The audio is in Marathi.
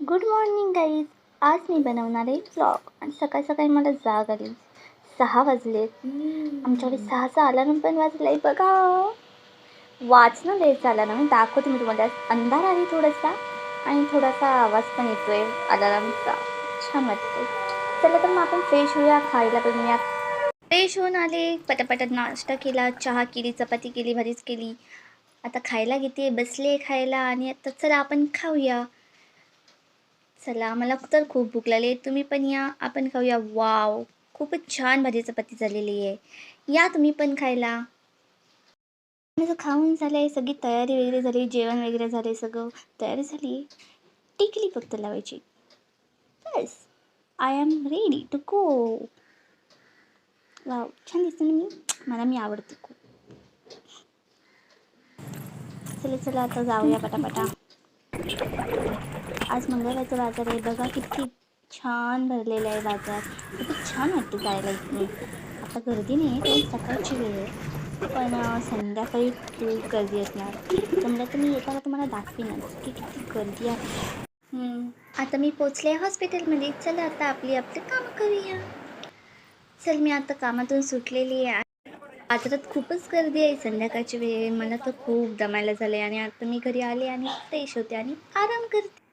Good morning guys. आज मी बनवणार आहे व्लॉग आणि सकाळी सकाळी मला जाग आली. 6 वाजलेत. आमच्याकडे 6चा अलार्म पण वाजला आहे बघा. वाचणं द्यायचं अलार्म. मी दाखवते मी तुम्हाला. अंधार आहे थोडासा आणि थोडासा आवाज पण येतो आहे अलार्मचा. छान वाटते. चला तर मग आपण फ्रेश होऊया, खायला बनवूया. फ्रेश होऊन आले, पटापट नाश्ता केला, चहा केली, चपाती केली, भाजीच केली. आता खायला घेते, बसले खायला आणि आता चला आपण खाऊया. चला, मला तर खूप भूक लागली आहे. तुम्ही पण या, आपण खाऊया. वाव, खूपच छान भाजी चपाती झालेली आहे. या तुम्ही पण खायला. माझं खाऊन झालं आहे, सगळी तयारी वगैरे झाली, जेवण वगैरे झाले, सगळं तयारी झाली. टिकली फक्त लावायची. बस, I am ready to go. Wow, छान दिसते ना मला मी आवडते खूप. चला चला आता जाऊया पटापटा. आज मंगळवारचा बाजार आहे बघा, किती छान भरलेला आहे बाजार. खूपच छान वाटते जायला इथून. आता गर्दी नाही आहे कारण सकाळची वेळ आहे, पण संध्याकाळी खूप गर्दी असणार. जमलं तर मी येताना तुम्हाला दाखवीनच की किती गर्दी आहे. आता मी पोचले हॉस्पिटलमध्ये. चला आता आपली कामं करूया. चल, मी आता कामातून सुटलेली आहे. बाजारात खूपच गर्दी आहे, संध्याकाळची वेळ. मला तर खूप दमायला झाले आणि आता मी घरी आले आणि फ्रेश होते आणि आराम करते.